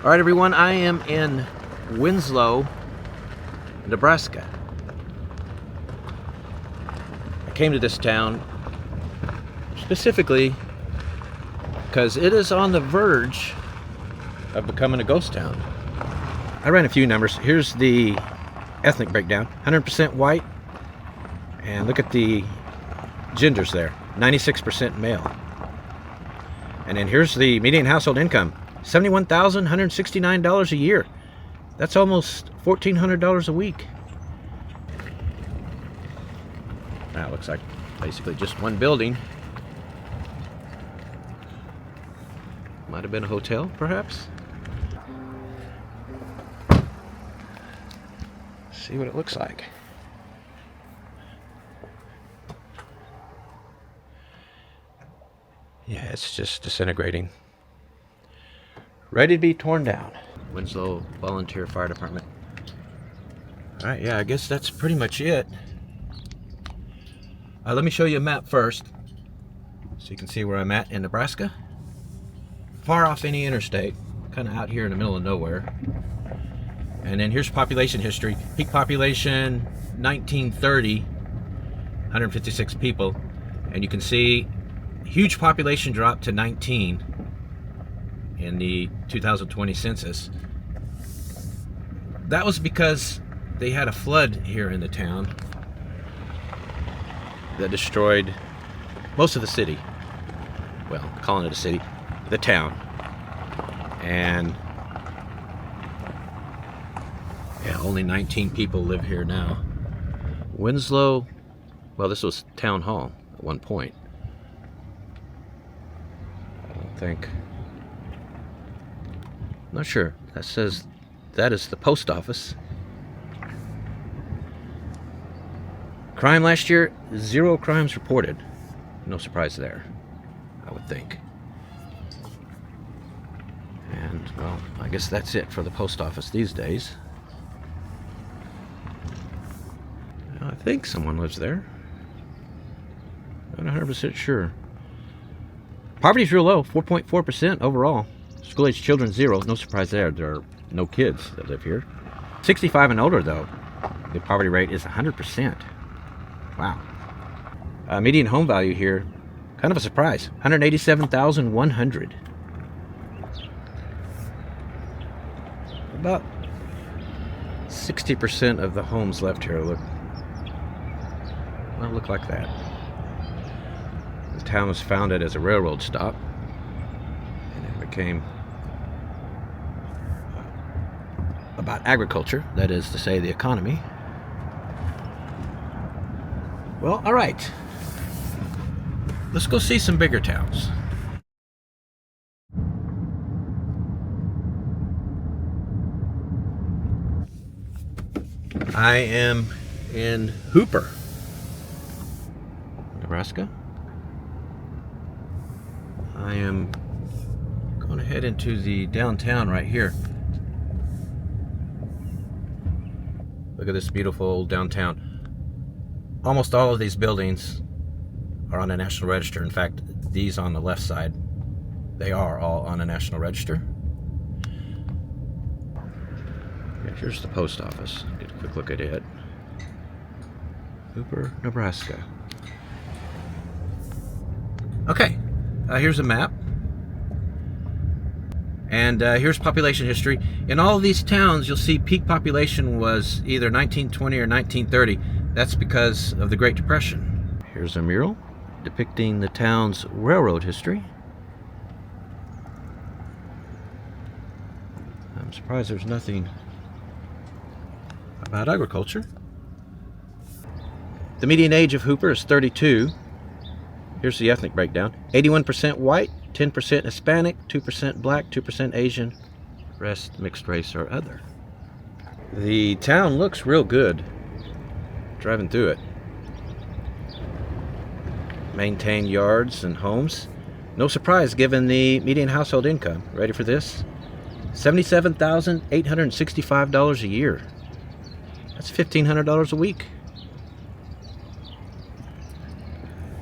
All right, everyone, I am in Winslow, Nebraska. I came to this town specifically because it is on the verge of becoming a ghost town. I ran a few numbers. Here's the ethnic breakdown. 100% white. And look at the genders there. 96% male. And then here's the median household income. $71,169 a year. That's almost $1,400 a week. That looks like basically just one building. Might have been a hotel, perhaps. See what it looks like. Yeah, it's just disintegrating. Ready to be torn down. Winslow Volunteer Fire Department. Alright, yeah, I guess that's pretty much it. Let me show you a map first, so you can see where I'm at in Nebraska. Far off any interstate, kind of out here in the middle of nowhere. And then here's population history. Peak population, 1930, 156 people. And you can see huge population drop to 19 in the 2020 census. That was because they had a flood here in the town that destroyed most of the city. Well, calling it a city, the town. And yeah, only 19 people live here now. Winslow, well, this was town hall at one point. I don't think. Not sure. That says that is the post office. Crime last year, 0 crimes reported. No surprise there, I would think. And, well, I guess that's it for the post office these days. I think someone lives there. Not 100% sure. Poverty's real low, 4.4% overall. School-age children, 0. No surprise there. There are no kids that live here. 65 and older, though, the poverty rate is 100%. Wow. Median home value here, kind of a surprise, $187,100. About 60% of the homes left here look like that. The town was founded as a railroad stop, and it became about agriculture, that is to say the economy. Well, all right. Let's go see some bigger towns. I am in Hooper, Nebraska. I am going to head into the downtown right here. Look at this beautiful old downtown. Almost all of these buildings are on the National Register. In fact, these on the left side, they are all on the National Register. Yeah, here's the post office. Get a quick look at it. Hooper, Nebraska. Okay, here's a map. And here's population history. In all of these towns, you'll see peak population was either 1920 or 1930. That's because of the Great Depression. Here's a mural depicting the town's railroad history. I'm surprised there's nothing about agriculture. The median age of Hooper is 32. Here's the ethnic breakdown. 81% white, 10% Hispanic, 2% black, 2% Asian, rest mixed race or other. The town looks real good driving through it. Maintained yards and homes. No surprise given the median household income. Ready for this? $77,865 a year. That's $1,500 a week.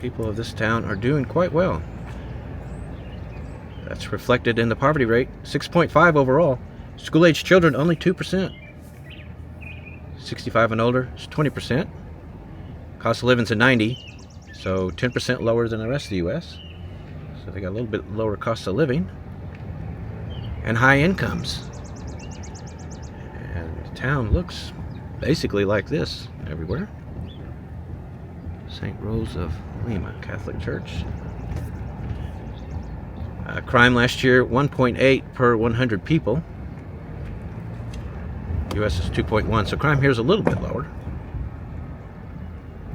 People of this town are doing quite well. That's reflected in the poverty rate, 6.5 overall. School-age children, only 2%. 65 and older is 20%. Cost of living's at 90, so 10% lower than the rest of the U.S. So they got a little bit lower cost of living. And high incomes. And the town looks basically like this everywhere. St. Rose of Lima Catholic Church. Crime last year, 1.8 per 100 people. U.S. is 2.1, so crime here is a little bit lower.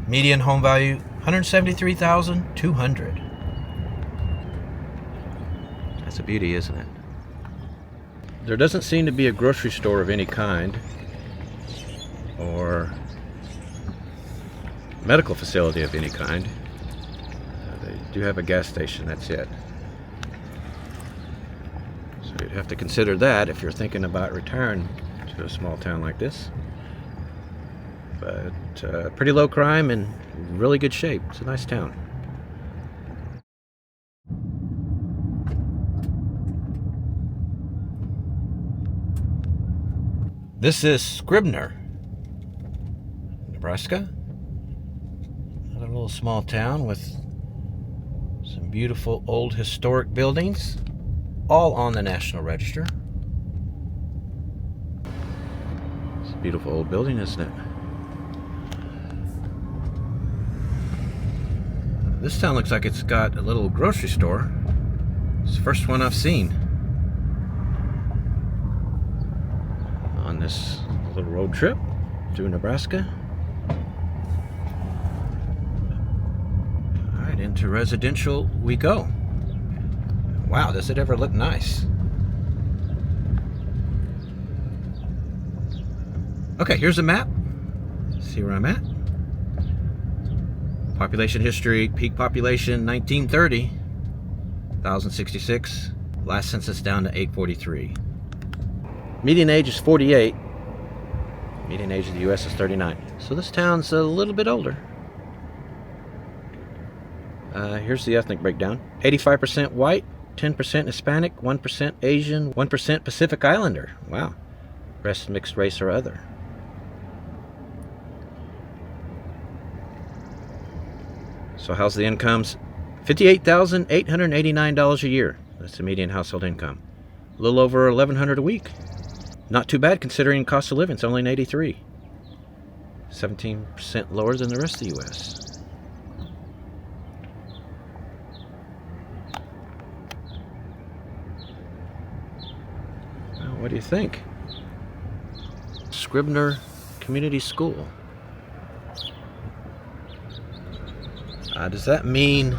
Median home value, $173,200. That's a beauty, isn't it? There doesn't seem to be a grocery store of any kind or medical facility of any kind. They do have a gas station, that's it. So you'd have to consider that if you're thinking about retiring to a small town like this. But pretty low crime and really good shape. It's a nice town. This is Scribner, Nebraska. Another little small town with some beautiful old historic buildings, all on the National Register. It's a beautiful old building, isn't it? This town looks like it's got a little grocery store. It's the first one I've seen on this little road trip through Nebraska. Alright, into residential we go. Wow, does it ever look nice? Okay, here's a map. See where I'm at. Population history, peak population 1930, 1,066. Last census down to 843. Median age is 48. Median age of the U.S. is 39. So this town's a little bit older. Here's the ethnic breakdown. 85% white, 10% Hispanic, 1% Asian, 1% Pacific Islander. Wow. Rest mixed race or other. So how's the incomes? $58,889 a year. That's the median household income. A little over $1,100 a week. Not too bad considering cost of living. It's only an 83. 17% lower than the rest of the U.S. Well, what do you think? Scribner Community School. Does that mean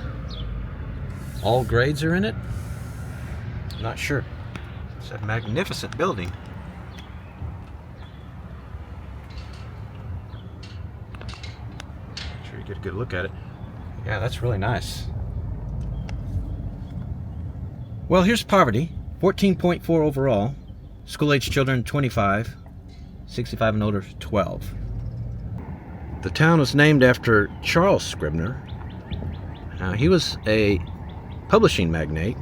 all grades are in it? Not sure. It's a magnificent building. Make sure you get a good look at it. Yeah, that's really nice. Well, here's poverty. 14.4 overall. School-age children 25. 65 and older 12. The town was named after Charles Scribner. He was a publishing magnate,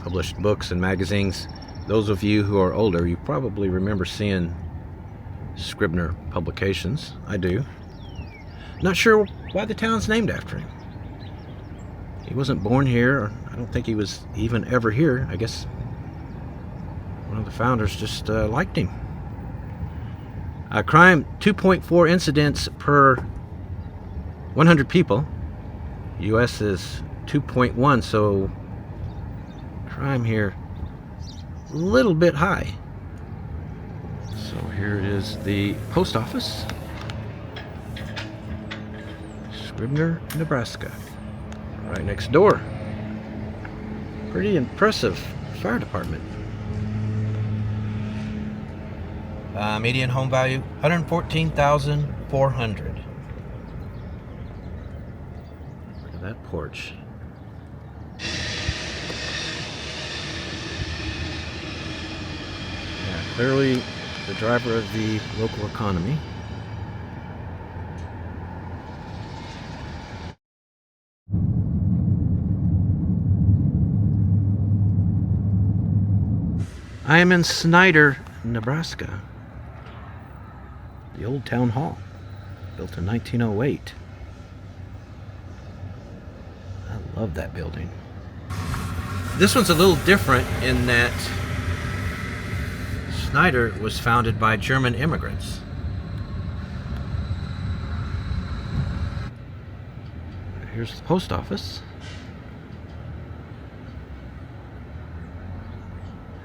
published books and magazines. Those of you who are older, you probably remember seeing Scribner publications. I do. Not sure why the town's named after him. He wasn't born here, or I don't think he was even ever here. I guess one of the founders just liked him. Crime, 2.4 incidents per 100 people. U.S. is 2.1, so crime here a little bit high. So here is the post office. Scribner, Nebraska. Right next door. Pretty impressive fire department. Median home value, $114,400. Look at that porch. Yeah, clearly the driver of the local economy. I am in Snyder, Nebraska. The old town hall, built in 1908. I love that building. This one's a little different in that Snyder was founded by German immigrants. Here's the post office.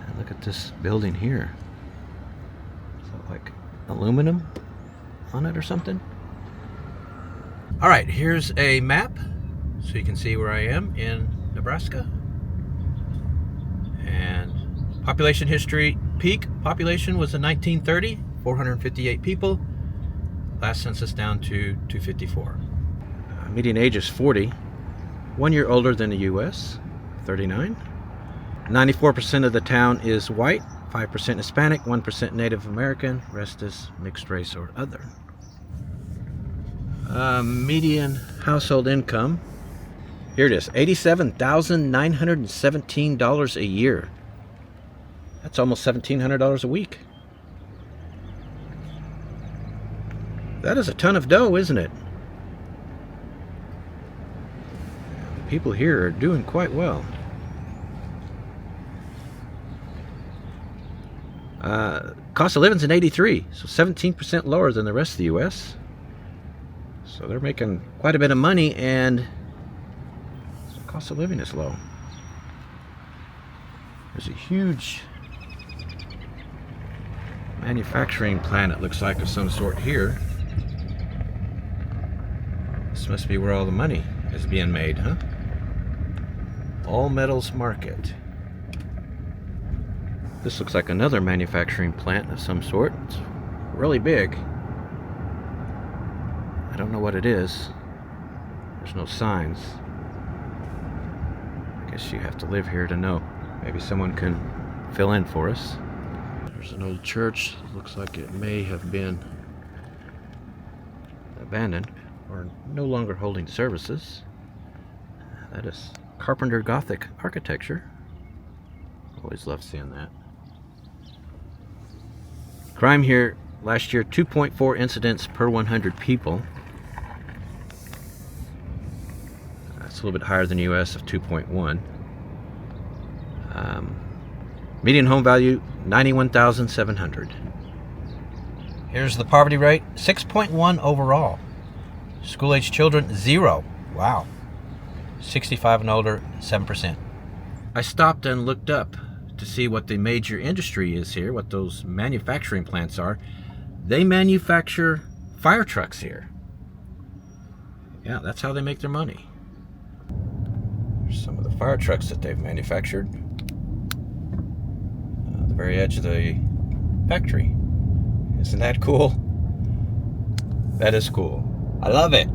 And look at this building here. Is that like aluminum on it or something? Alright, here's a map so you can see where I am in Nebraska. And population history, peak population was in 1930, 458 people. Last census down to 254. Median age is 40, 1 year older than the US, 39. 94% of the town is white, 5% Hispanic, 1% Native American, rest is mixed race or other. Median household income, here it is, $87,917 a year. That's almost $1,700 a week. That is a ton of dough, isn't it? People here are doing quite well. Cost of living's in 83, so 17% lower than the rest of the U.S. So they're making quite a bit of money, and the cost of living is low. There's a huge manufacturing plant, it looks like, of some sort here. This must be where all the money is being made, huh? All Metals Market. This looks like another manufacturing plant of some sort. It's really big. I don't know what it is. There's no signs. I guess you have to live here to know. Maybe someone can fill in for us. There's an old church. It looks like it may have been abandoned or no longer holding services. That is Carpenter Gothic architecture. Always love seeing that. Crime here last year, 2.4 incidents per 100 people. That's a little bit higher than the US of 2.1. Median home value, $91,700. Here's the poverty rate, 6.1 overall. School-age children, 0. Wow. 65 and older, 7%. I stopped and looked up to see what the major industry is here, what those manufacturing plants are. They manufacture fire trucks here. Yeah, that's how they make their money. There's some of the fire trucks that they've manufactured. The very edge of the factory. Isn't that cool? That is cool. I love it.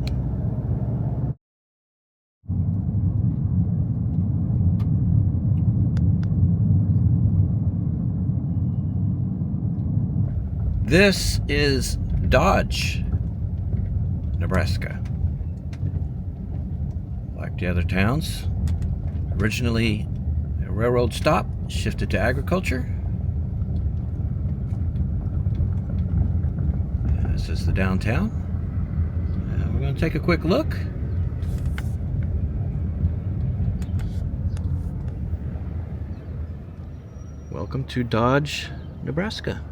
This is Dodge, Nebraska. Like the other towns, originally a railroad stop, shifted to agriculture. This is the downtown. We're going to take a quick look. Welcome to Dodge, Nebraska.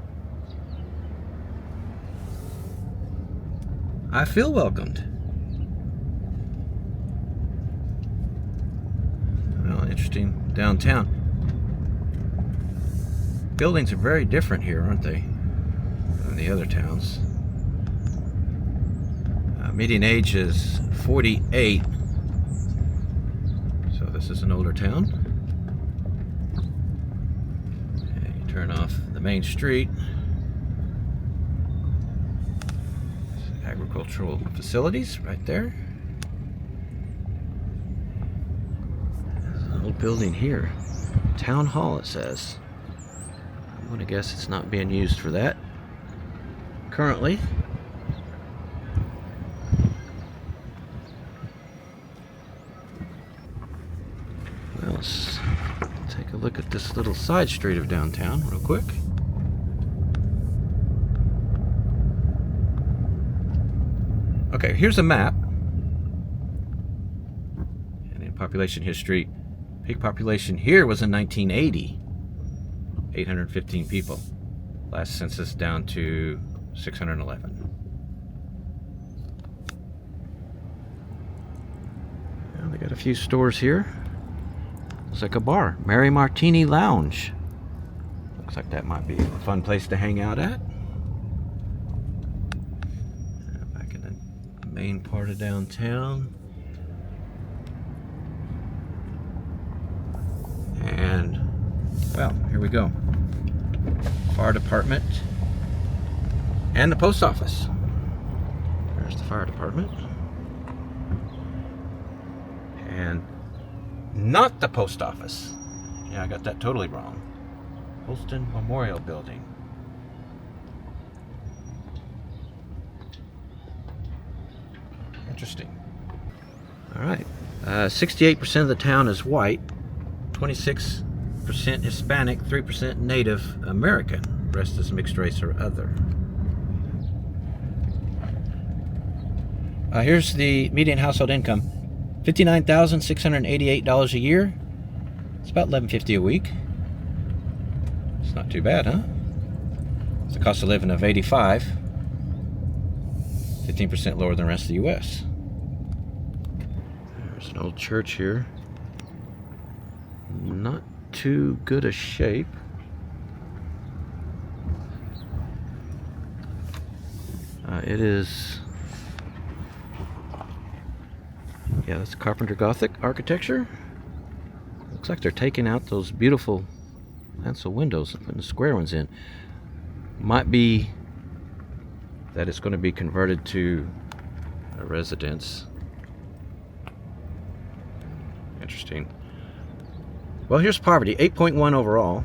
I feel welcomed. Well, interesting downtown. Buildings are very different here, aren't they, than the other towns? Median age is 48, so this is an older town. And you turn off the main street. Agricultural facilities right there. There's an old building here. Town Hall, it says. I'm going to guess it's not being used for that currently. Well, let's take a look at this little side street of downtown real quick. Okay, here's a map. And in population history, peak population here was in 1980. 815 people. Last census down to 611. Well, they got a few stores here. Looks like a bar. Mary Martini Lounge. Looks like that might be a fun place to hang out at. Back in the main part of downtown. And, well, here we go. Fire department. And the post office. There's the fire department. And not the post office. Yeah, I got that totally wrong. Holston Memorial Building. Interesting. All right. 68% of the town is white. 26% Hispanic. 3% Native American. The rest is mixed race or other. Here's the median household income. $59,688 a year. It's about $11.50 a week. It's not too bad, huh? It's the cost of living of $85. 15% lower than the rest of the U.S. There's an old church here. Not too good a shape. It is... Yeah, that's Carpenter Gothic architecture. Looks like they're taking out those beautiful pencil windows and putting the square ones in. Might be that it's going to be converted to a residence. Interesting. Well, here's poverty. 8.1 overall.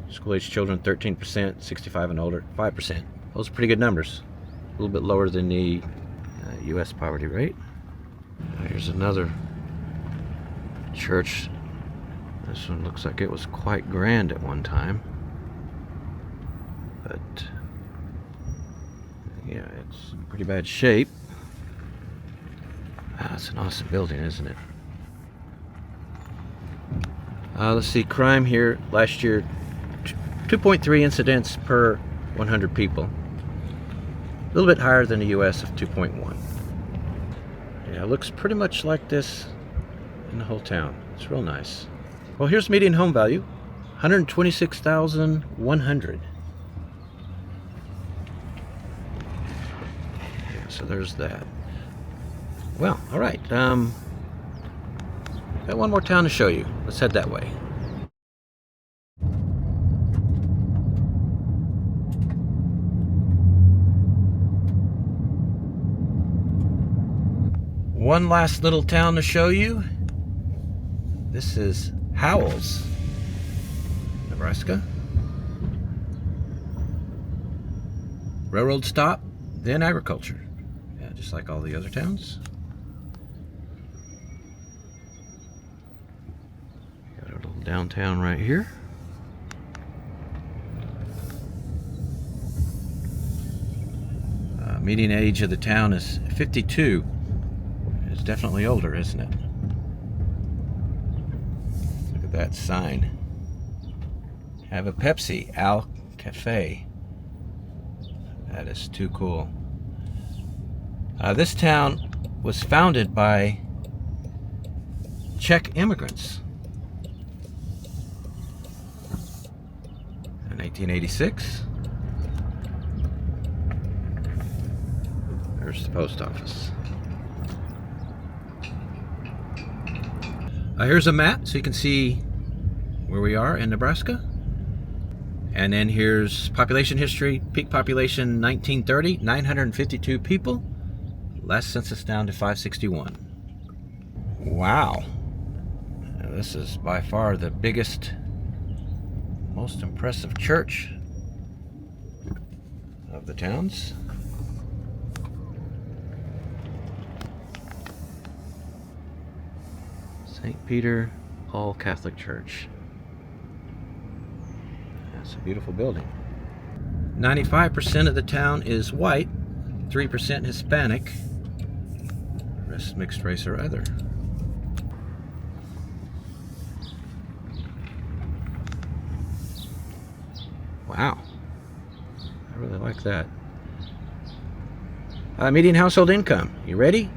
School-age children, 13%. 65 and older, 5%. Those are pretty good numbers. A little bit lower than the U.S. poverty rate. Here's another church. This one looks like it was quite grand at one time. But, yeah, it's in pretty bad shape. It's an awesome building, isn't it? Let's see, crime here last year, 2.3 incidents per 100 people. A little bit higher than the U.S. of 2.1. Yeah, it looks pretty much like this in the whole town. It's real nice. Well, here's median home value, $126,100. Yeah, so there's that. Well, all right. Got one more town to show you. Let's head that way. One last little town to show you. This is Howells, Nebraska. Railroad stop, then agriculture. Yeah, just like all the other towns. Got our little downtown right here. Median age of the town is 52. It's definitely older, isn't it? Look at that sign. Have a Pepsi, Al Cafe. That is too cool. This town was founded by Czech immigrants in 1886. There's the post office. Here's a map so you can see where we are in Nebraska. And then here's population history. Peak population 1930, 952 people. Last census down to 561. Wow. Now, this is by far the biggest, most impressive church of the towns. St. Peter Paul Catholic Church. It's a beautiful building. 95% of the town is white, 3% Hispanic, rest mixed race or other. Wow, I really like that. Median household income, you ready?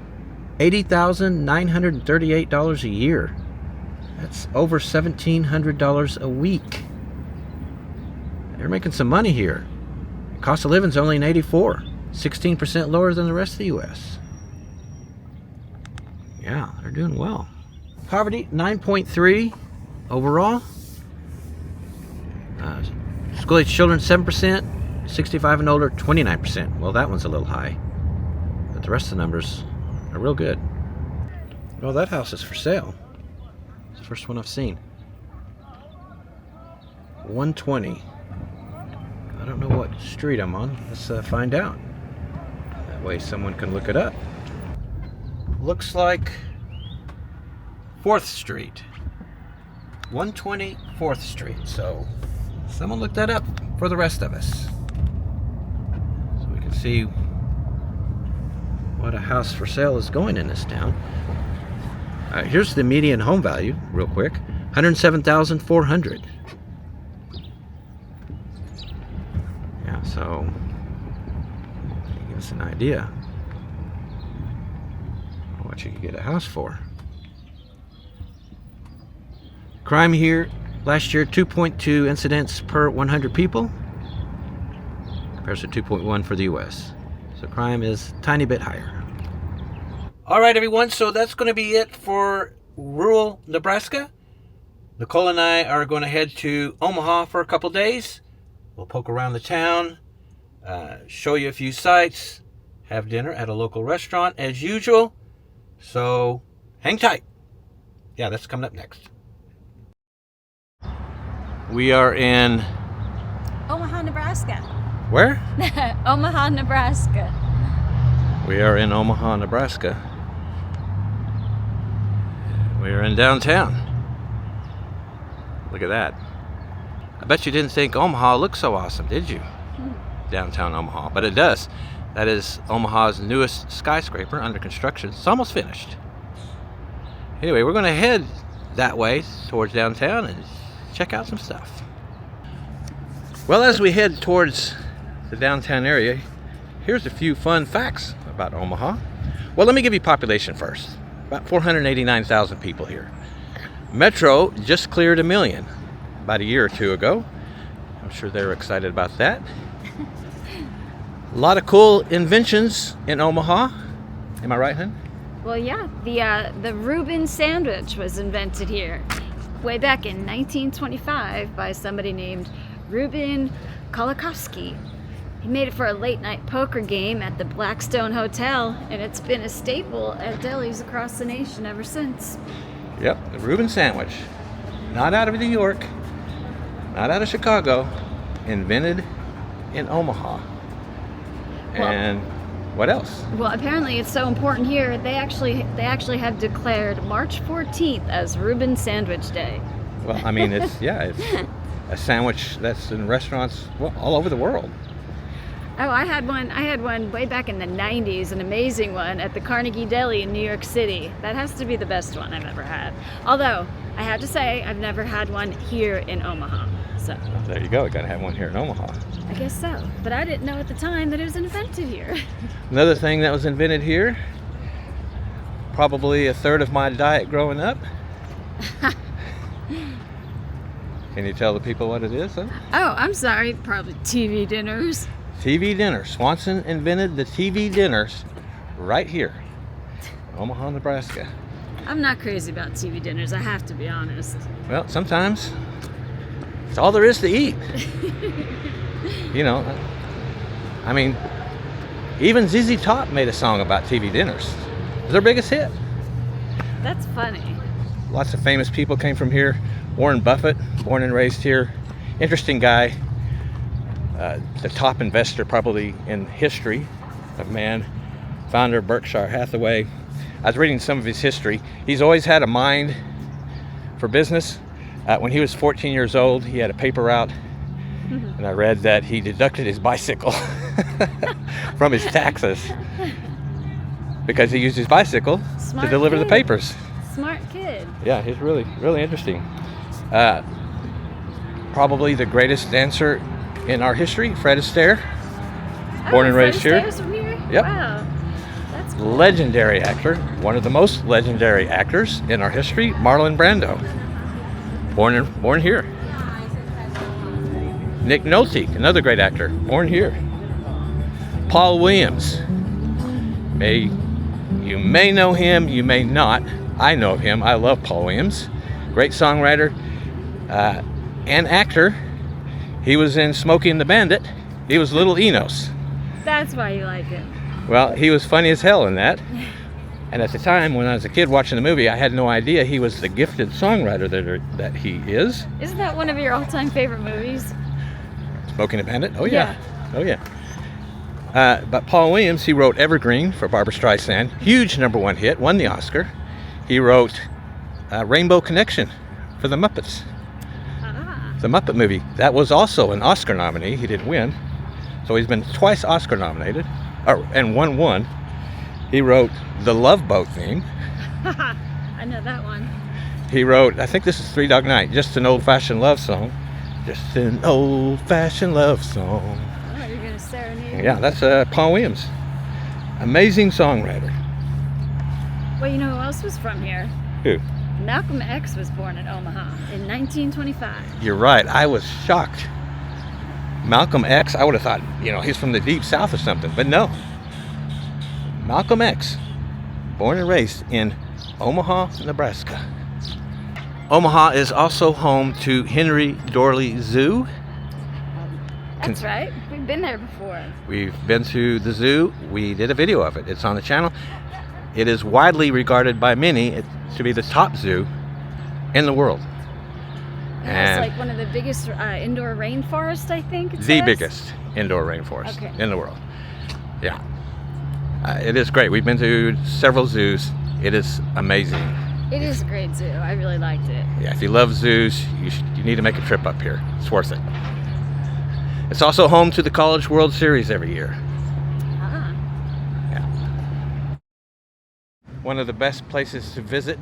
$80,938 a year. That's over $1,700 a week. They're making some money here. Cost of living's only an 84, 16% lower than the rest of the U.S. Yeah, they're doing well. Poverty, 9.3 overall. School-age children, 7%. 65 and older, 29%. Well, that one's a little high. But the rest of the numbers are real good. Well, that house is for sale. It's the first one I've seen. 120. I don't know what street I'm on. Let's find out. That way someone can look it up. Looks like 4th Street. 120 4th Street. So someone look that up for the rest of us, so we can see what a house for sale is going in this town. Here's the median home value real quick. $107,400. Yeah, so give us an idea of what you could get a house for. Crime here last year, 2.2 incidents per 100 people, compared to 2.1 for the U.S. So crime is a tiny bit higher. All right, everyone, so that's going to be it for rural Nebraska. Nicole and I are going to head to Omaha for a couple days. We'll poke around the town, show you a few sights, have dinner at a local restaurant as usual. So hang tight. Yeah, that's coming up next. We are in Omaha, Nebraska. Where? Omaha, Nebraska. We are in Omaha, Nebraska. We are in downtown. Look at that. I bet you didn't think Omaha looked so awesome, did you? Downtown Omaha, but it does. That is Omaha's newest skyscraper under construction. It's almost finished. Anyway, we're going to head that way towards downtown and check out some stuff. Well, as we head towards the downtown area, here's a few fun facts about Omaha. Well, let me give you population first. About 489,000 people here. Metro just cleared 1 million about a year or two ago. I'm sure they were excited about that. A lot of cool inventions in Omaha. Am I right, hon? Well, yeah, the Reuben sandwich was invented here way back in 1925 by somebody named Reuben Kolakowski. He made it for a late night poker game at the Blackstone Hotel, and it's been a staple at delis across the nation ever since. Yep, the Reuben sandwich. Not out of New York, not out of Chicago, invented in Omaha. Well, and what else? Well, apparently it's so important here, they actually have declared March 14th as Reuben Sandwich Day. Well, I mean, it's a sandwich that's in restaurants all over the world. Oh, I had one way back in the 90s, an amazing one at the Carnegie Deli in New York City. That has to be the best one I've ever had. Although, I have to say, I've never had one here in Omaha. So there you go, you gotta have one here in Omaha. I guess so, but I didn't know at the time that it was invented here. Another thing that was invented here, probably a third of my diet growing up. Can you tell the people what it is, huh? Oh, I'm sorry, probably TV dinners. TV dinners. Swanson invented the TV dinners right here, Omaha, Nebraska. I'm not crazy about TV dinners, I have to be honest. Well, sometimes it's all there is to eat. You know, I mean, even ZZ Top made a song about TV dinners. It was their biggest hit. That's funny. Lots of famous people came from here. Warren Buffett, born and raised here. Interesting guy. The top investor probably in history of man. Founder of Berkshire Hathaway. I was reading some of his history. He's always had a mind for business. When he was 14 years old, he had a paper route And I read that he deducted his bicycle from his taxes because he used his bicycle Smart to deliver the kid. papers. Smart kid. Yeah, he's really, really interesting. Probably the greatest dancer in our history, Fred Astaire. Born and raised here. From here? Yep. Wow. That's cool. Legendary actor, one of the most legendary actors in our history, Marlon Brando. Born here. Nick Nolte, another great actor, born here. Paul Williams. You may know him, you may not. I know of him. I love Paul Williams. Great songwriter and actor. He was in Smokey and the Bandit. He was Little Enos. That's why you like it. Well, he was funny as hell in that. And at the time, when I was a kid watching the movie, I had no idea he was the gifted songwriter that he is. Isn't that one of your all-time favorite movies? Smoking a Bandit? Oh, yeah. Oh, yeah. But Paul Williams, he wrote Evergreen for Barbra Streisand. Huge #1 hit, won the Oscar. He wrote Rainbow Connection for the Muppets. The Muppet movie. That was also an Oscar nominee. He didn't win. So he's been twice Oscar nominated. And won. He wrote the Love Boat theme. I know that one. He wrote, I think this is Three Dog Night, just an old-fashioned love song. Just an old-fashioned love song. Oh, you're going to serenade? Yeah, that's Paul Williams. Amazing songwriter. Well, you know who else was from here? Who? Malcolm X was born in Omaha in 1925. You're right. I was shocked. Malcolm X, I would have thought, he's from the deep south or something, but no. Malcolm X, born and raised in Omaha, Nebraska. Omaha is also home to Henry Dorley Zoo. That's right. We've been there before. We've been to the zoo. We did a video of it. It's on the channel. It is widely regarded by many to be the top zoo in the world. And it's like one of the biggest indoor rainforests, I think. The biggest indoor rainforest in the world. Yeah. It is great. We've been to several zoos. It is amazing. It is a great zoo. I really liked it. Yeah, if you love zoos, you need to make a trip up here. It's worth it. It's also home to the College World Series every year. Yeah. One of the best places to visit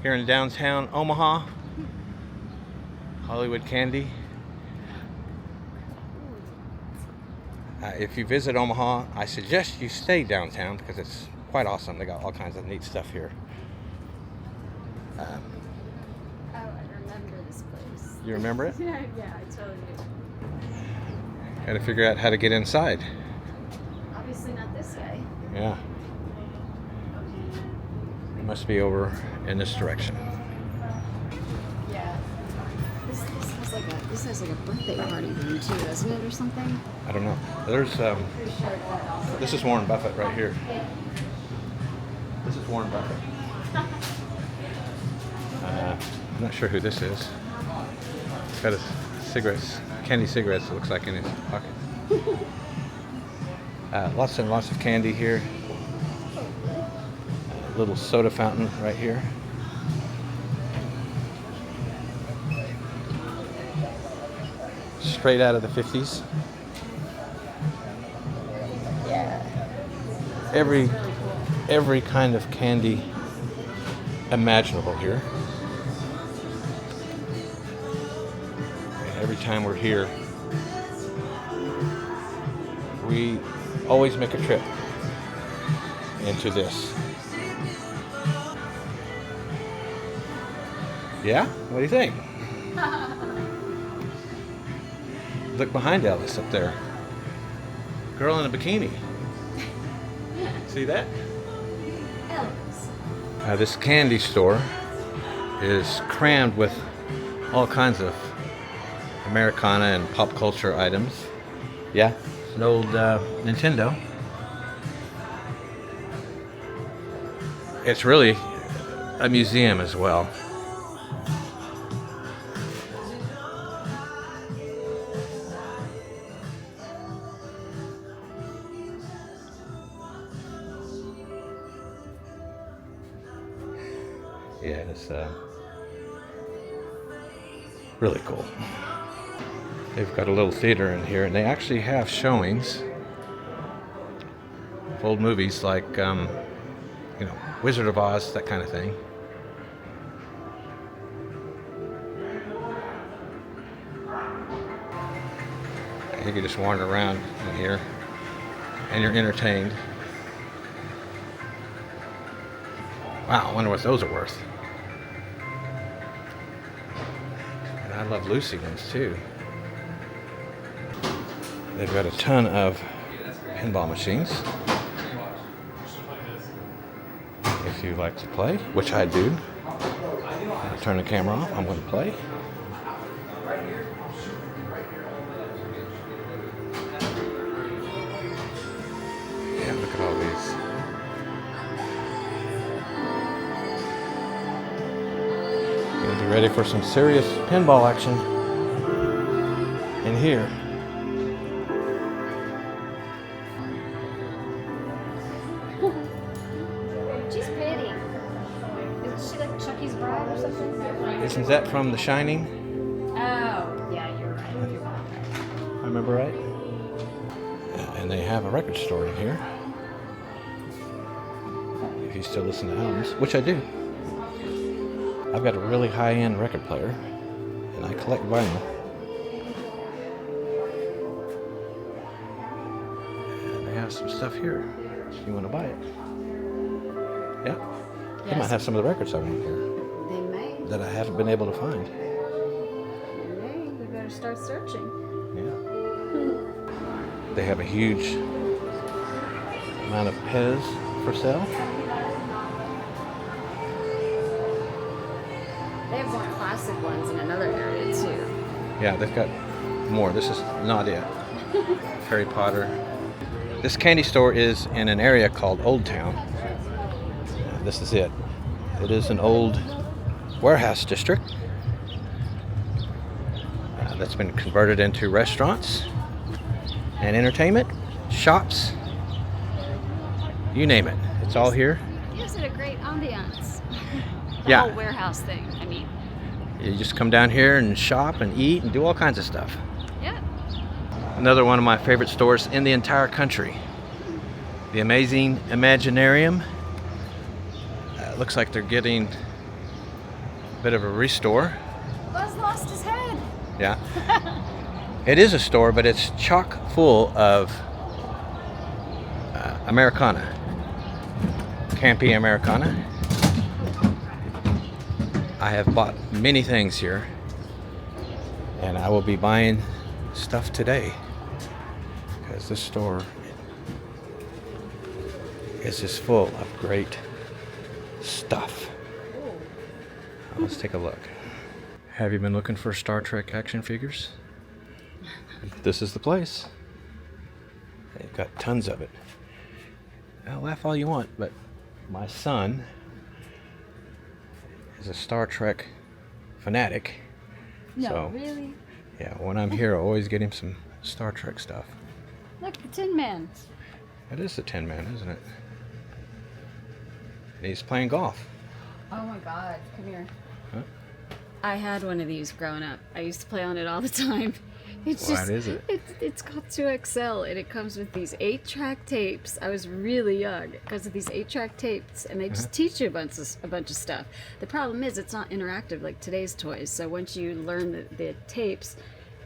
here in downtown Omaha. Hollywood Candy. If you visit Omaha, I suggest you stay downtown because it's quite awesome. They got all kinds of neat stuff here. I remember this place. You remember it? Yeah, I totally do. Got to figure out how to get inside. Obviously not this way. Yeah. It must be over in this direction. Yeah. This has like a birthday party room too, doesn't it, or something? I don't know. There's this is Warren Buffett right here. This is Warren Buffett. I'm not sure who this is. He's got his cigarettes, candy cigarettes, it looks like, in his pocket. Lots and lots of candy here. Little soda fountain right here. Straight out of the 50s. Yeah. Every kind of candy imaginable here. And every time we're here, we always make a trip into this. Yeah? What do you think? Look behind Alice up there. Girl in a bikini. See that? This candy store is crammed with all kinds of Americana and pop culture items. Yeah, it's an old Nintendo. It's really a museum as well. Yeah, it's really cool. They've got a little theater in here, and they actually have showings of old movies like, Wizard of Oz, that kind of thing. You can just wander around in here, and you're entertained. Wow, I wonder what those are worth. And I love Lucy ones too. They've got a ton of pinball machines. If you like to play, which I do. I'll turn the camera off, I'm going to play. Yeah, look at all these. Gonna be ready for some serious pinball action in here. She's pretty. Is she like Chucky's bride or something? Isn't that from The Shining? Oh, yeah, you're right. I remember right? And they have a record store in here. If you still listen to albums, which I do. I've got a really high-end record player, and I collect vinyl. And they have some stuff here, if you want to buy it. Yeah? They might have some of the records I want here They may. that I haven't been able to find. They may. We better start searching. Yeah. They have a huge amount of Pez for sale. They have more classic ones in another area too. Yeah, they've got more. This is not it. Harry Potter. This candy store is in an area called Old Town. This is it. It is an old warehouse district that's been converted into restaurants and entertainment, shops, you name it. It's all here. Gives it a great ambiance. The Yeah. whole warehouse thing, I mean. You just come down here and shop and eat and do all kinds of stuff. Yeah. Another one of my favorite stores in the entire country. The amazing Imaginarium. Looks like they're getting a bit of a restore. Buzz lost his head. Yeah. It is a store, but it's chock full of Americana. Campy Americana. I have bought many things here, and I will be buying stuff today because this store is just full of great stuff. Let's take a look. Have you been looking for Star Trek action figures? This is the place. They've got tons of it. Now, laugh all you want, but my son is a Star Trek fanatic. No, So, really? yeah, when I'm here, I always get him some Star Trek stuff. Look, the Tin Man. It is the Tin Man, isn't it? And he's playing golf. Oh my God, come here. Huh? I had one of these growing up. I used to play on it all the time. It's What just, is it? It's called 2XL, and it comes with these 8-track tapes. I was really young because of these 8-track tapes, and they just teach you a bunch of stuff. The problem is it's not interactive like today's toys. So once you learn the tapes,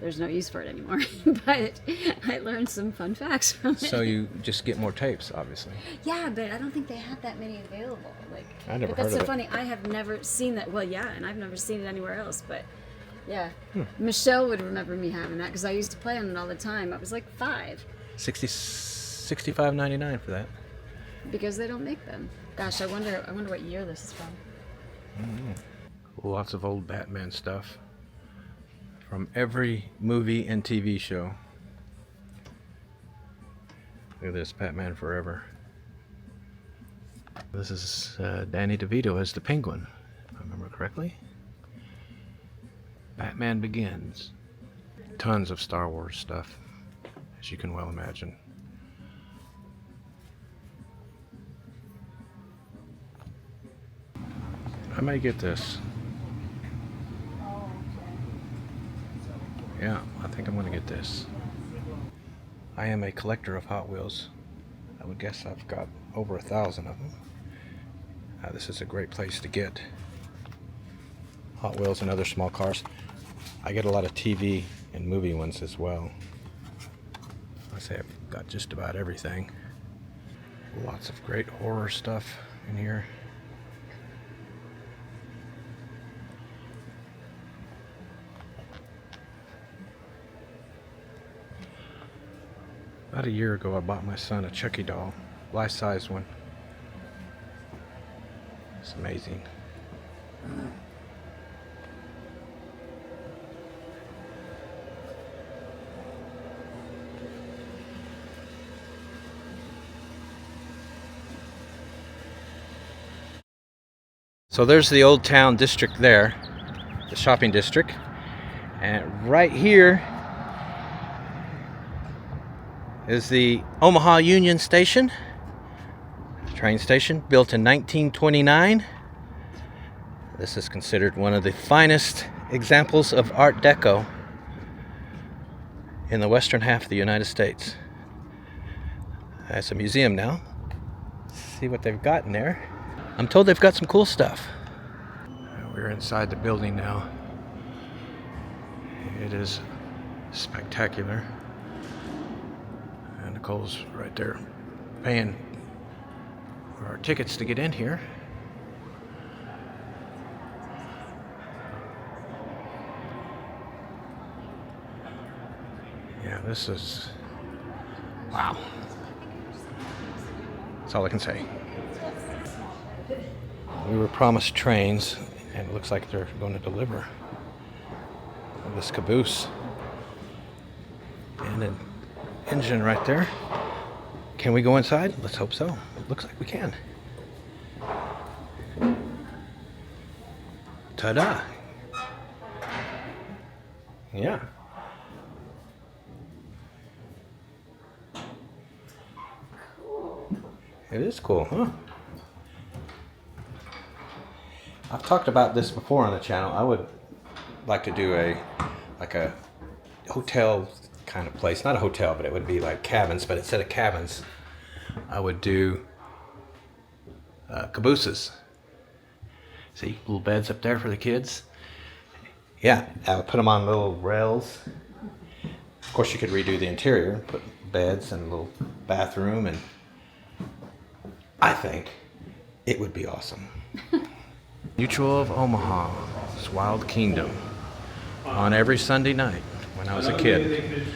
there's no use for it anymore. But I learned some fun facts from it. So you just get more tapes, obviously. Yeah, but I don't think they had that many available. Like, I never but that's heard so of it. funny. I have never seen that. Well, yeah, and I've never seen it anywhere else. But yeah, Michelle would remember me having that because I used to play on it all the time. I was like 5. $65.99 for that. Because they don't make them. Gosh, I wonder what year this is from. Lots of old Batman stuff from every movie and TV show. Look at this, Batman Forever. This is Danny DeVito as the Penguin, if I remember correctly. Batman Begins. Tons of Star Wars stuff, as you can well imagine. I may get this. Yeah, I think I'm gonna get this. I am a collector of Hot Wheels. I would guess I've got over 1,000 of them. This is a great place to get Hot Wheels and other small cars. I get a lot of TV and movie ones as well. I say I've got just about everything. Lots of great horror stuff in here. About a year ago, I bought my son a Chucky doll, life-size one. It's amazing. So there's the Old Town district there, the shopping district. And right here is the Omaha Union Station, train station, built in 1929. This is considered one of the finest examples of Art Deco in the western half of the United States. It's a museum now. Let's see what they've got in there. I'm told they've got some cool stuff. We're inside the building now. It is spectacular. And Nicole's right there paying for our tickets to get in here. Yeah, this is wow. That's all I can say. We were promised trains, and it looks like they're going to deliver this caboose. And an engine right there. Can we go inside? Let's hope so. It looks like we can. Ta-da! Yeah. It is cool, huh? I've talked about this before on the channel. I would like to do a hotel kind of place. Not a hotel, but it would be like cabins, but instead of cabins, I would do cabooses. See, little beds up there for the kids. Yeah, I would put them on little rails. Of course, you could redo the interior, put beds and a little bathroom, and I think it would be awesome. Mutual of Omaha's Wild Kingdom on every Sunday night when I was a kid.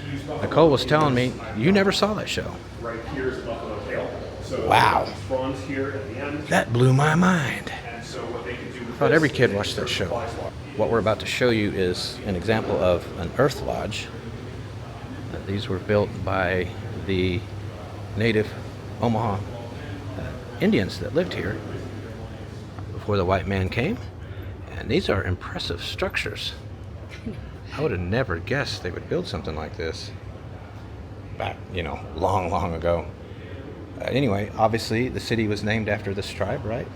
Nicole was telling me, you never saw that show. Right here is Buffalo Tail. So wow. Bronze here at the end. That blew my mind. And so what they can do with I thought every kid watched that show. What we're about to show you is an example of an earth lodge. These were built by the native Omaha Indians that lived here before the white man came. And these are impressive structures. I would have never guessed they would build something like this back, long ago. Anyway, obviously the city was named after this tribe, right?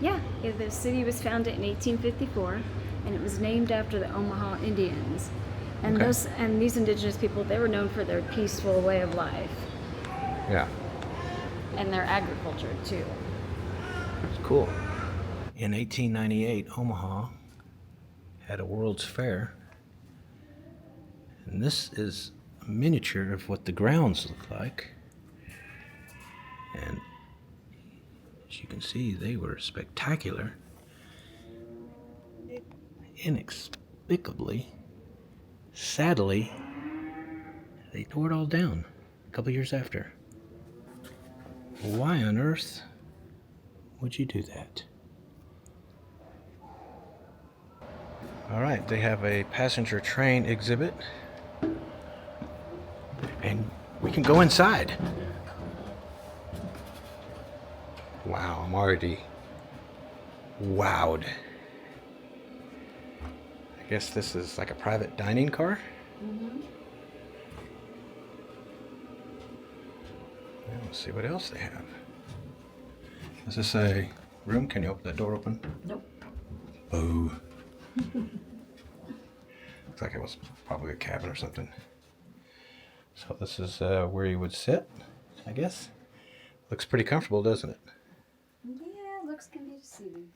Yeah, the city was founded in 1854, and it was named after the Omaha Indians. And Okay. and these indigenous people, they were known for their peaceful way of life Yeah. and their agriculture too. It's cool. In 1898, Omaha had a World's Fair. And this is a miniature of what the grounds look like. And as you can see, they were spectacular. Inexplicably, sadly, they tore it all down a couple years after. Why on earth would you do that? All right, they have a passenger train exhibit. And we can go inside. Wow, I'm already wowed. I guess this is like a private dining car. Mm-hmm. Let's see what else they have. Is this a room? Can you open that door open? Nope. Boo. Looks like it was probably a cabin or something. So this is where you would sit, I guess. Looks pretty comfortable, doesn't it? Yeah, looks can be deceiving.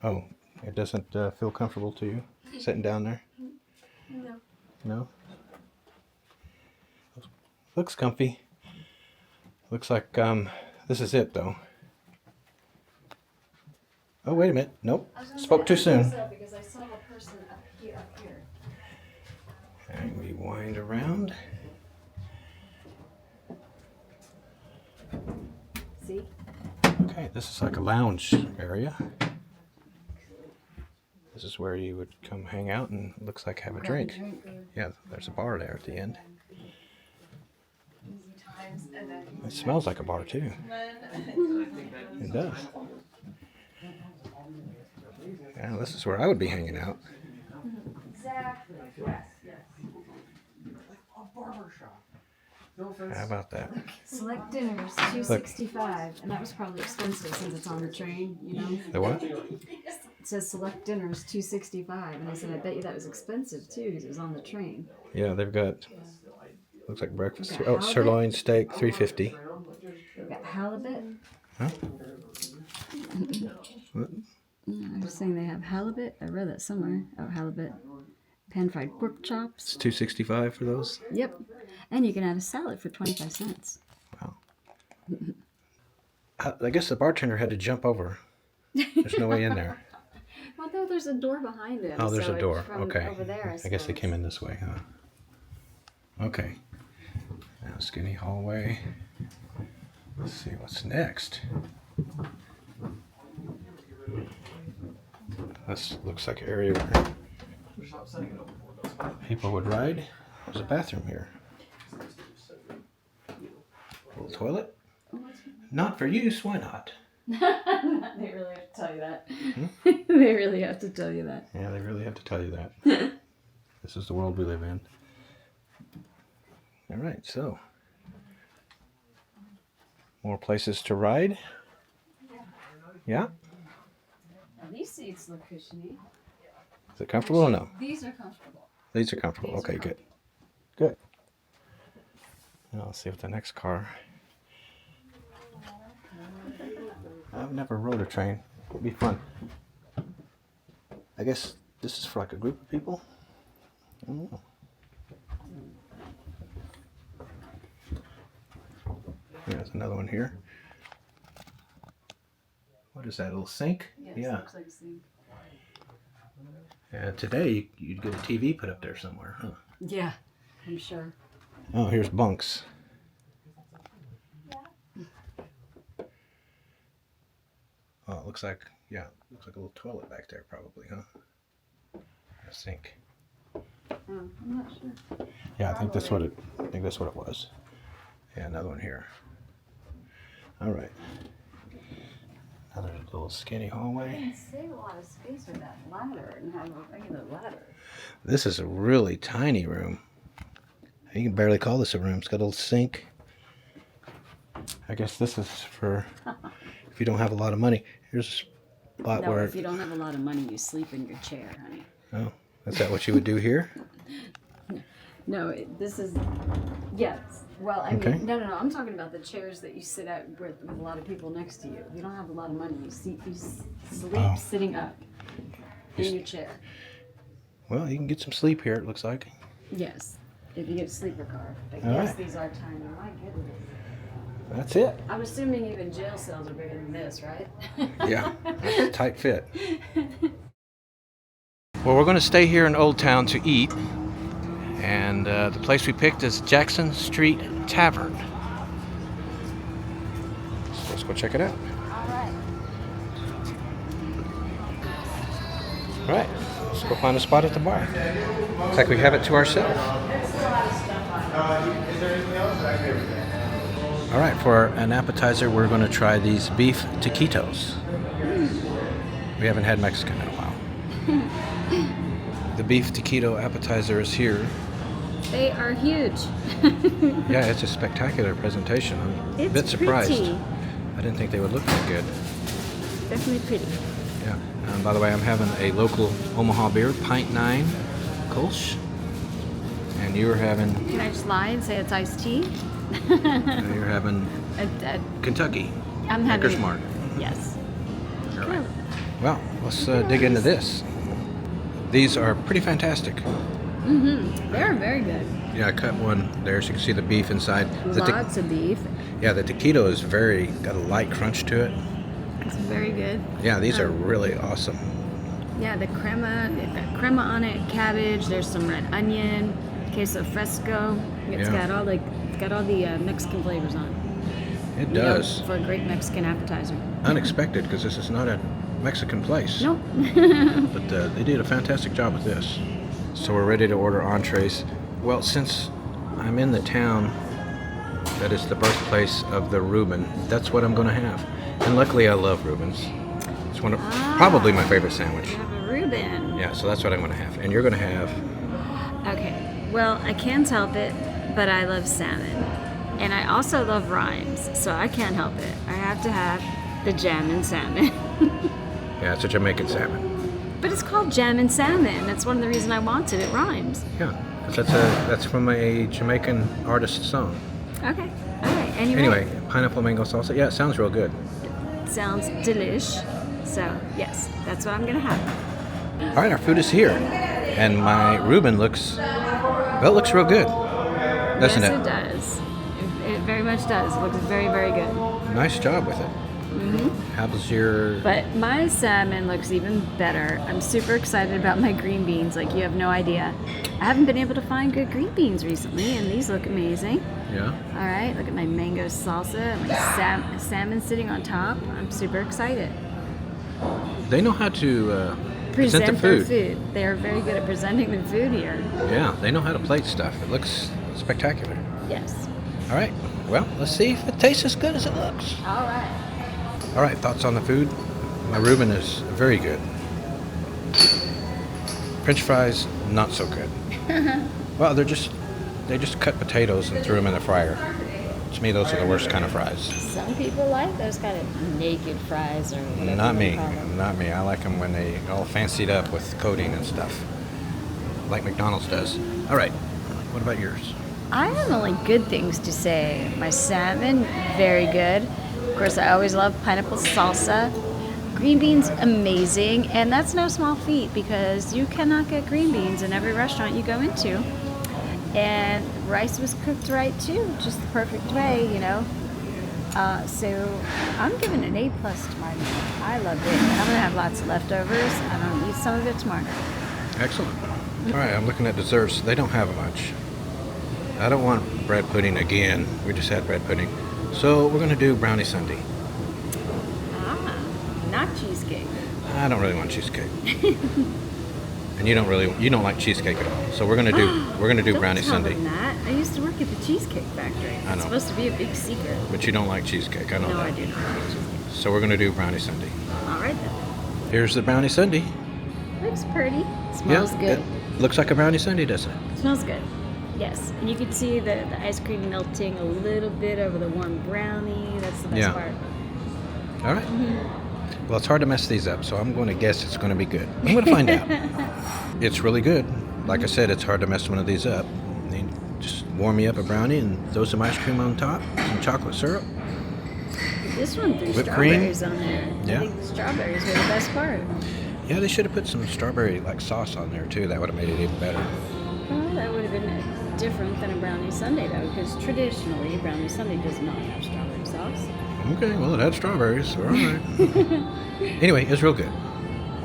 Oh, it doesn't feel comfortable to you sitting down there? No. No? Looks comfy. Looks like this is it though. Oh, wait a minute. Nope. Spoke too soon. Because I saw a person up here. And we wind around. See? Okay, this is like a lounge area. This is where you would come hang out and it looks like have a drink. Yeah, there's a bar there at the end. It smells like a bar too. It does. Yeah, this is where I would be hanging out. Exactly. How about that? Select dinners, $2.65, and that was probably expensive since it's on the train, you know? The what? It says select dinners, $2.65, and I said, I bet you that was expensive too, because it was on the train. Yeah, they've got, looks like breakfast. Okay, Oh, halibut? sirloin steak, $3.50. We've got halibut. Huh? What? I'm just saying they have halibut. I read that somewhere. Oh, halibut. Pan-fried pork chops. It's $2.65 for those? Yep. And you can have a salad for 25 cents. Wow. I guess the bartender had to jump over. There's no way in there. Well, no, there's a door behind him. Oh, there's so a door. from Okay. Over there, I guess they came in this way, huh? Okay. Now, skinny hallway. Let's see what's next. This looks like an area where people would ride. There's a bathroom here. A little toilet. Not for use, why not? They really have to tell you that. They really have to tell you that. Yeah, they really have to tell you that. This is the world we live in. All right, so more places to ride. Yeah? Now, these seats look cushiony. Is it comfortable or no? These are comfortable. These are comfortable. These are Okay, good. Good. Now let's see what the next car. I've never rode a train. It'd be fun. I guess this is for like a group of people. I don't know. There's another one here. What is that, a little sink? Yes, Yeah. looks like a sink. Today you'd get a TV put up there somewhere, huh? Yeah, I'm sure. Oh, here's bunks. Oh, it looks like, yeah, looks like a little toilet back there probably, huh? A sink. I'm not sure. Yeah, I think that's what it was. Yeah, another one here. All right. Another little skinny hallway. Didn't save a lot of space for that ladder and have a regular ladder. This is a really tiny room. You can barely call this a room. It's got a little sink. I guess this is for if you don't have a lot of money. Here's a spot No, where... if you don't have a lot of money, you sleep in your chair, honey. Oh, is that what you would do here? No, this is, yes. Well, I Okay. mean, no. I'm talking about the chairs that you sit at with a lot of people next to you. If you don't have a lot of money, you sleep Oh. sitting up in your chair. Well, you can get some sleep here, it looks like. Yes, if you get a sleeper car. But All yes, right. these are tiny. My goodness. That's it. I'm assuming even jail cells are bigger than this, right? Yeah, that's a tight fit. Well, we're going to stay here in Old Town to eat. And the place we picked is Jackson Street Tavern. So let's go check it out. All right. All right, let's go find a spot at the bar. Looks like we have it to ourselves. All right, for an appetizer, we're going to try these beef taquitos. We haven't had Mexican in a while. The beef taquito appetizer is here. They are huge. Yeah, it's a spectacular presentation. I'm a It's bit surprised. pretty. I didn't think they would look that good. Definitely pretty. Yeah. By the way, I'm having a local Omaha beer, Pint 9, Kolsch. And you're having, Can I just lie and say it's iced tea? you're having Kentucky. I'm having. Maker's Mark. Yes. All right. Well, let's dig into this. These are pretty fantastic. They're very good. Yeah, I cut one there so you can see the beef inside. Lots of beef. Yeah, the taquito is got a light crunch to it. It's very good. Yeah, these are really awesome. Yeah, the crema. They've got crema on it, cabbage. There's some red onion, queso fresco. It's got all the Mexican flavors on it. It does. For a great Mexican appetizer. Unexpected, because this is not a Mexican place. Nope. But they did a fantastic job with this. So we're ready to order entrees. Well, since I'm in the town that is the birthplace of the Reuben, that's what I'm going to have. And luckily I love Reubens. It's one of probably my favorite sandwich. You have a Reuben. Yeah, so that's what I'm going to have. And you're going to have... Okay. Well, I can't help it, but I love salmon. And I also love rhymes, so I can't help it. I have to have the jam and salmon. Yeah, it's a Jamaican salmon. But it's called jam and salmon. That's one of the reasons I wanted it. Rhymes. Yeah, 'cause that's from a Jamaican artist's song. Okay. All right. Anyway, pineapple mango salsa. Yeah, it sounds real good. Sounds delish. So, yes, that's what I'm going to have. All right, our food is here. And my Reuben looks real good. Doesn't Yes, it? it does. It very much does. It looks very, very good. Nice job with it. How's your... But my salmon looks even better. I'm super excited about my green beans, like you have no idea. I haven't been able to find good green beans recently, and these look amazing. Yeah. All right, look at my mango salsa and my salmon sitting on top. I'm super excited. They know how to present Present the their food. food. They are very good at presenting the food here. Yeah, they know how to plate stuff. It looks spectacular. Yes. All right. Well, let's see if it tastes as good as it looks. All right. All right, thoughts on the food? My Reuben is very good. French fries, not so good. Well, they just cut potatoes and threw them in the fryer. To me, those are the worst kind of fries. Some people like those kind of naked fries or whatever. Not they me. call them. Not me. I like them when they all fancied up with coating and stuff, like McDonald's does. All right. What about yours? I have only good things to say. My salmon, very good. Of course, I always love pineapple salsa. Green beans, amazing. And that's no small feat because you cannot get green beans in every restaurant you go into. And rice was cooked right too, just the perfect way, you know. So I'm giving an A+ to my meal. I loved it. I'm gonna have lots of leftovers. I'm gonna eat some of it tomorrow. Excellent. All right, I'm looking at desserts. They don't have much. I don't want bread pudding again. We just had bread pudding. So we're going to do brownie sundae. Not cheesecake. I don't really want cheesecake. And you don't like cheesecake at all. So we're going to do Don't brownie tell sundae. them that. I used to work at the Cheesecake Factory. I know. It's supposed to be a big secret. But you don't like cheesecake. I know No, that. I do not like cheesecake. So we're going to do brownie sundae. All right then. Here's the brownie sundae. Looks pretty. Smells good. It looks like a brownie sundae, doesn't it? Smells good. Yes. And you can see the ice cream melting a little bit over the warm brownie. That's the best Yeah. part. All right. Well, it's hard to mess these up, so I'm going to guess it's going to be good. I'm going to find out. It's really good. Like I said, it's hard to mess one of these up. You just warm me up a brownie and throw some ice cream on top, some chocolate syrup. This one threw Whipped cream? strawberries on there. Yeah. I think the strawberries were the best part. Yeah, they should have put some strawberry sauce on there too. That would have made it even better. Well, that would have been different than a brownie sundae, though, because traditionally a brownie sundae does not have strawberry sauce. Okay, well it had strawberries. So all right. Anyway, it's real good.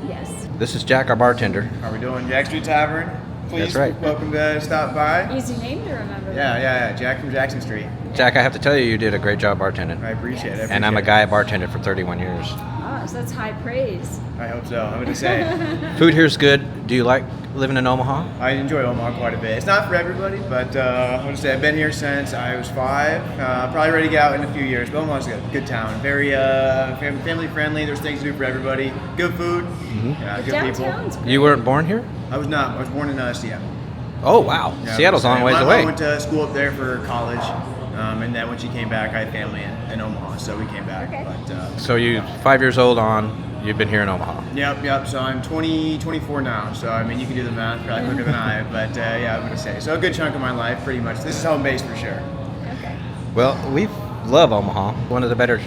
Yes. This is Jack, our bartender. How we doing? Jack Street Tavern. Please, That's right. welcome to stop by. Easy name to remember. Yeah. Jack from Jackson Street. Jack, I have to tell you, you did a great job bartending. I appreciate it. And I'm a guy I bartended for 31 years. Oh, so that's high praise. I hope so. I'm going to say. Food here's good. Do you like living in Omaha? I enjoy Omaha quite a bit. It's not for everybody, but I'm going to say I've been here since I was 5. Probably ready to get out in a few years. But Omaha's a good town. Very family friendly. There's things to do for everybody. Good food. Good people. Downtown's great. You weren't born here? I was not. I was born in Seattle. Oh, wow. Yeah, Seattle's a long ways my away. mom went to school up there for college. And then when she came back, I had family in Omaha, so we came back. Okay. But So you 5 years old on you've been here in Omaha. Yep. So I'm 24 now. So I mean, you can do the math probably quicker than I. But yeah, I'm gonna say so. A good chunk of my life, pretty much. This is home base for sure. Okay. Well, we love Omaha. One of the better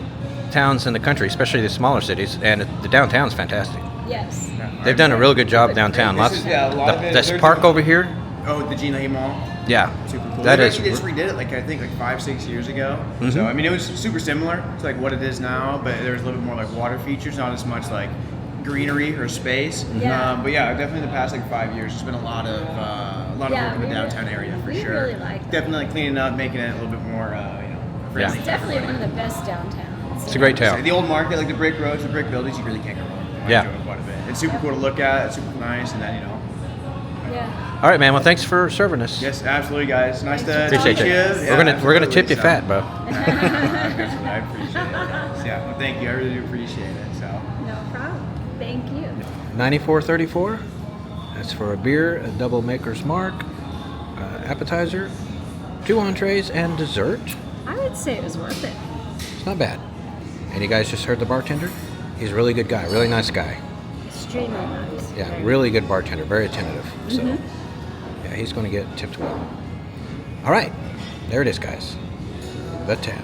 towns in the country, especially the smaller cities, and the downtown's fantastic. Yes. They've done a real good job downtown. This is, yeah, a lot of it- This there's park a- over here, Oh, the Gina Mall. yeah, Super cool. that They is. actually just redid it like I think like 5-6 years ago. Mhm. So I mean it was super similar to like what it is now, but there's a little bit more like water features, not as much like greenery or space. Yeah. But yeah, definitely the past like 5 years, there's been a lot of work in the downtown area for we sure. really like that. Definitely cleaning up, making it a little bit more Yeah. friendly. It's definitely one of the best downtowns. It's a great town. The old market, like the brick roads, the brick buildings, you really can't go wrong. I Yeah. enjoy it quite a bit. It's super cool to look at. It's super nice, and then Yeah. All right, man. Well, thanks for serving us. yes, absolutely, guys. Nice to Appreciate meet you. you. We're gonna tip you so- fat, bro. Definitely, I appreciate it. Yeah, well, thank you. I really do appreciate it. So, No problem. Thank you. 94.34. That's for a beer, a double maker's mark, appetizer, 2 entrees, and dessert. I would say it was worth it. It's not bad. And you guys just heard the bartender? He's a really good guy, really nice guy. Extremely nice. Yeah, really good bartender, very attentive. So, yeah, he's going to get tipped well. All right, there it is, guys. The tab.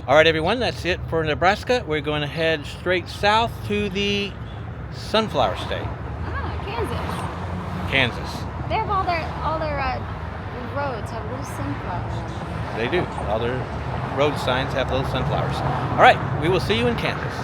All right, everyone, that's it for Nebraska. We're going to head straight south to the Sunflower State, Ah, Kansas. Kansas. They have all their roads have little sunflowers. They do. All their road signs have little sunflowers. All right, we will see you in Kansas.